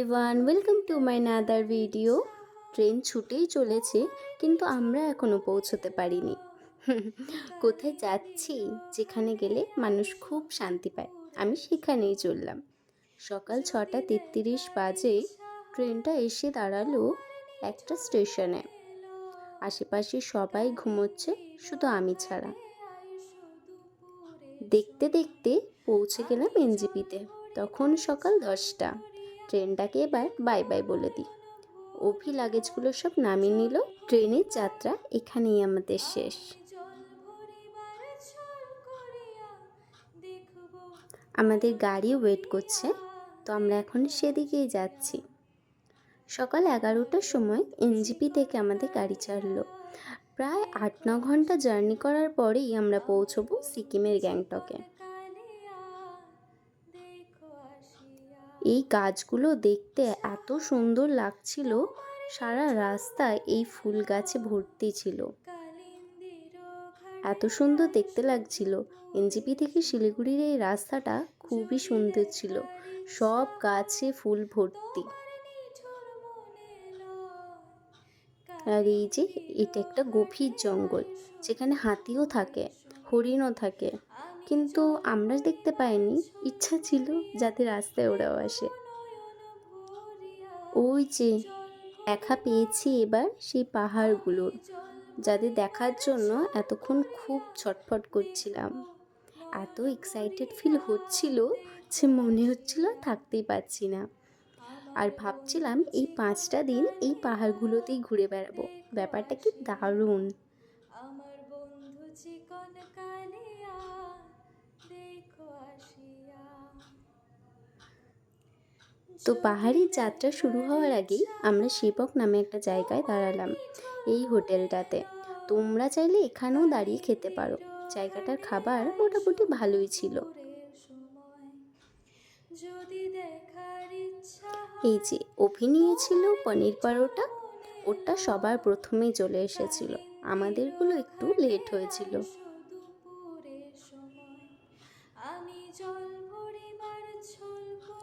Everyone, welcome to my another video. Train ছুটেই চলেছে, কিন্তু আমরা এখনো পৌঁছতে পারিনি। কোথায় যাচ্ছি যেখানে গেলে মানুষ খুব শান্তি পায়, আমি সেখানেই চললাম। সকাল 6:33 বাজে ট্রেনটা এসে দাঁড়ালো একটা স্টেশনে। আশেপাশে সবাই ঘুমোচ্ছে, শুধু আমি ছাড়া। দেখতে দেখতে পৌঁছে গেলাম এনজেপিতে। তখন সকাল 10টা। ট্রেনটাকে এবার বাই বাই বলে দিই। অভি লাগেজগুলো সব নামিয়ে নিল। ট্রেনের যাত্রা এখানেই আমাদের শেষ। আমাদের গাড়ি ওয়েট করছে, তো আমরা এখন সেদিকেই যাচ্ছি। সকাল 11টার সময় এনজেপি থেকে আমাদের গাড়ি ছাড়লো। প্রায় 8-9 ঘন্টা জার্নি করার পরেই আমরা পৌঁছবো সিকিমের গ্যাংটকে। এই গাছগুলো দেখতে এত সুন্দর লাগছিল, সারা রাস্তায় এই ফুল গাছে ভর্তি ছিল। এত সুন্দর দেখতে লাগছিল। এনজেপি থেকে শিলিগুড়ির এই রাস্তাটা খুবই সুন্দর ছিল, সব গাছে ফুল ভর্তি। আর এই যে এটা একটা গভীর জঙ্গল, যেখানে হাতিও থাকে, হরিণও থাকে, কিন্তু আমরা দেখতে পাইনি। ইচ্ছা ছিল যাতে রাস্তায় ওরাও আসে। ওই যে দেখা পেয়েছি এবার সেই পাহাড়গুলোর, যাদের দেখার জন্য এতক্ষণ খুব ছটফট করছিলাম। এত এক্সাইটেড ফিল হচ্ছিল যে মনে হচ্ছিল থাকতেই পারছি না। আর ভাবছিলাম এই 5টা দিন এই পাহাড়গুলোতেই ঘুরে বেড়াবো। ব্যাপারটা কি দারুণ। তো পাহাড়ি যাত্রা শুরু হওয়ার আগেই আমরা সেবক নামে একটা জায়গায় দাঁড়ালাম, এই হোটেলটাতে। তোমরা চাইলে এখানেও দাঁড়িয়ে খেতে পারো। জায়গাটার খাবার মোটামুটি ভালোই ছিল। এই যে অভি নিয়েছিল পনির পরোটা, ওটা সবার প্রথমেই চলে এসেছিল। আমাদেরগুলো একটু লেট হয়েছিল।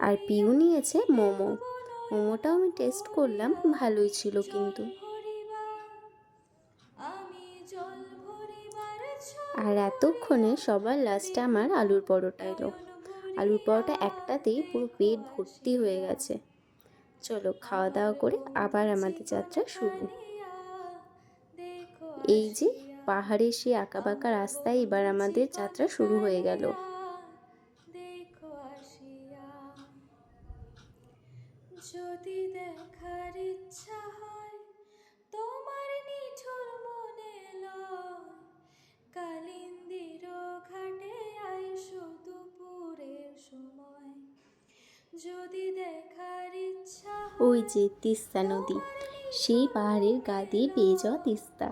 আর পিউ নিয়েছে মোমো। মোমোটাও আমি টেস্ট করলাম, ভালোই ছিল কিন্তু। আর এতক্ষণে সবার লাস্টে আমার আলুর পরোটা এলো। আলুর পরোটা একটাতেই পুরো পেট ভর্তি হয়ে গেছে। চলো খাওয়া দাওয়া করে আবার আমাদের যাত্রা শুরু। এই যে পাহাড়ে সেই আঁকাবাঁকা রাস্তায় এবার আমাদের যাত্রা শুরু হয়ে গেল। যদি দেখার ইচ্ছা হয় তোমার নিঠুর মনে লয়, কালিন্দির ঘাটে আইসো দুপুরের সময়। যদি দেখার ইচ্ছা, ওই যে তিস্তা নদী, সেই পাহাড়ের গা দিয়ে বেয়ে যাওয়া তিস্তা।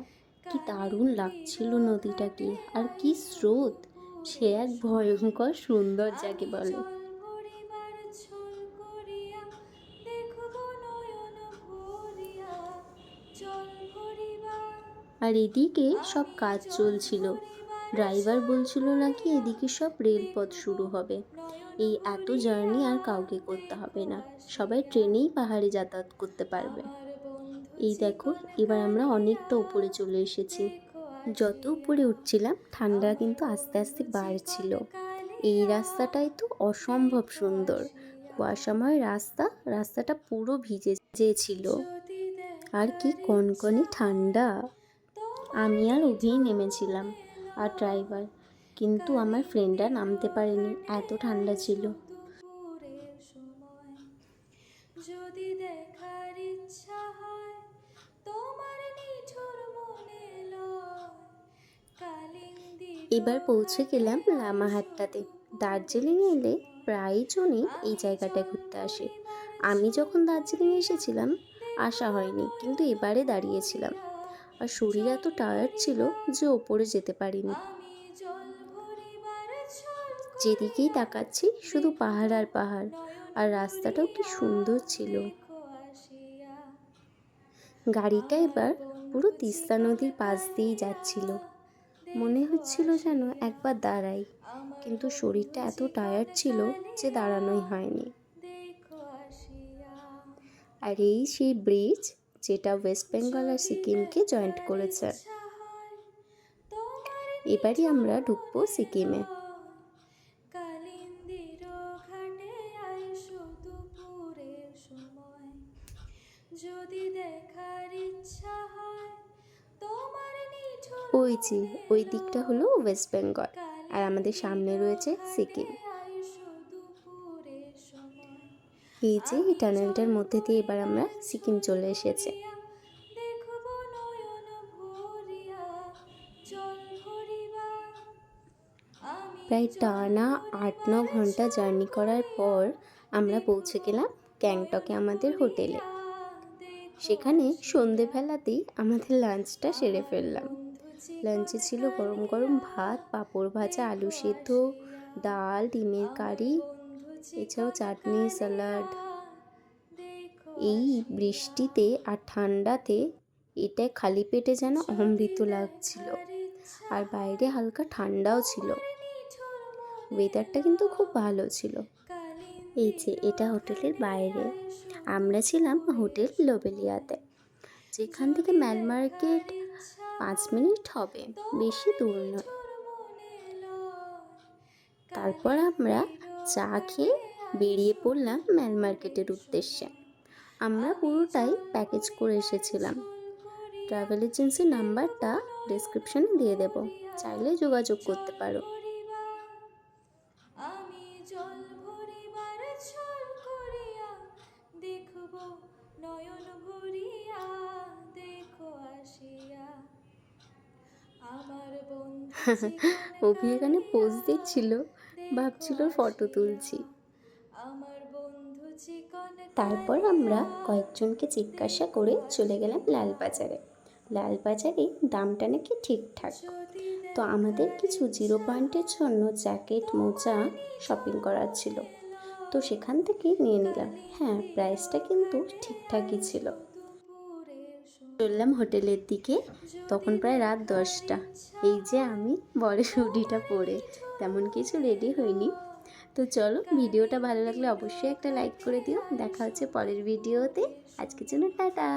কি দারুণ লাগছিল নদীটাকে, আর কি স্রোত। সে এক ভয়ঙ্কর সুন্দর যাকে বলে। আর এদিকে সব কাজ চলছিল। ড্রাইভার বলছিল নাকি এদিকে সব রেলপথ শুরু হবে। এই এত জার্নি আর কাউকে করতে হবে না, সবাই ট্রেনেই পাহাড়ে যাতায়াত করতে পারবে। এই দেখো এবার আমরা অনেকটা উপরে চলে এসেছি। যত উপরে উঠছিলাম ঠান্ডা কিন্তু আস্তে আস্তে বাড়ছিল। এই রাস্তাটাই তো অসম্ভব সুন্দর। কুয়াশাময় রাস্তাটা পুরো ভিজে ছিল। আর কি কনকনে ঠান্ডা। আমি আর অভিই নেমেছিলাম, আর ড্রাইভার, কিন্তু আমার ফ্রেন্ডরা নামতে পারেনি, এত ঠান্ডা ছিল। যদি দেখার ইচ্ছা হয় তোমার নিঠুর মনে লয়, এবার পৌঁছে গেলাম লামাহাট্টাতে। দার্জিলিং এলে প্রায়জনই এই জায়গাটায় ঘুরতে আসে। আমি যখন দার্জিলিং এসেছিলাম আসা হয়নি, কিন্তু এবারে দাঁড়িয়েছিলাম। আর শরীর এত টায়ার্ড ছিল যে ওপরে যেতে পারিনি। যেদিকেই তাকাচ্ছি শুধু পাহাড় আর পাহাড়, আর রাস্তাটাও কি সুন্দর ছিল। গাড়িটা এবার পুরো তিস্তা নদীর পাশ দিয়েই যাচ্ছিল। মনে হচ্ছিল যেন একবার দাঁড়াই, কিন্তু শরীরটা এত টায়ার্ড ছিল যে দাঁড়ানোই হয়নি। আর এই সেই ব্রিজ যেটা ওয়েস্ট বেঙ্গল আর সিকিমকে জয়েন্ট করেছে। এবারই আমরা ঢুকবো সিকিমে। যদি দেখার ইচ্ছা হয় তোমার ওই যে ওই দিকটা হলো ওয়েস্ট বেঙ্গল আর আমাদের সামনে রয়েছে সিকিম। এই যে এই টানেলটার মধ্যে দিয়ে এবার আমরা সিকিম চলে এসেছি। প্রায় টানা 8-9 ঘন্টা জার্নি করার পর আমরা পৌঁছে গেলাম গ্যাংটকে আমাদের হোটেলে। সেখানে সন্ধেবেলাতেই আমাদের লাঞ্চটা সেরে ফেললাম। লাঞ্চে ছিল গরম গরম ভাত, পাঁপড় ভাজা, আলু সেদ্ধ, ডাল, ডিমের কারি, এছাড়াও চাটনি, স্যালাড। এই বৃষ্টিতে আর ঠান্ডাতে এটা খালি পেটে যেন অমৃত লাগছিল। আর বাইরে হালকা ঠান্ডাও ছিল, ওয়েদারটা কিন্তু খুব ভালো ছিল। এই যে এটা হোটেলের বাইরে, আমরা ছিলাম হোটেল লোবেলিয়াতে, যেখান থেকে ম্যাল মার্কেট 5 মিনিট হবে, বেশি দূর নয়। তারপর আমরা চা খেয়ে বেরিয়ে পড়লাম ম্যাল মার্কেটের উদ্দেশ্যে। আমরা পুরোটাই প্যাকেজ করে এসেছিলাম। ট্রাভেল এজেন্সির নাম্বারটা ডেসক্রিপশনে দিয়ে দেব, চাইলে যোগাযোগ করতে পারো। আমি জল ভরিবার ছল করিয়া দেখব নয়ন ভরিয়া দেখো আসিয়া আমার বন্ধু অভি এখানে পোজ দিচ্ছিল, ভাবছিল ফটো তুলছি। আমার বন্ধু চিকন। তারপর আমরা কয়েকজনকে জিজ্ঞাসা করে চলে গেলাম লালবাজারে। লালবাজারে দামটা নাকি ঠিকঠাক, তো আমাদের কিছু 0 পয়েন্টের জন্য জ্যাকেট, মোজা শপিং করার ছিল, তো সেখান থেকেই নিয়ে নিলাম। হ্যাঁ, প্রাইসটা কিন্তু ঠিকঠাকই ছিল। চললাম হোটেলের দিকে, তখন প্রায় রাত 10টা। এই যে আমি বরের হুডিটা পরে তেমন কিছু রেডি হইনি। তো চলো, ভিডিওটা ভালো লাগলে অবশ্যই একটা লাইক করে দিও। দেখা হচ্ছে পরের ভিডিওতে। আজকের জন্য টাটা।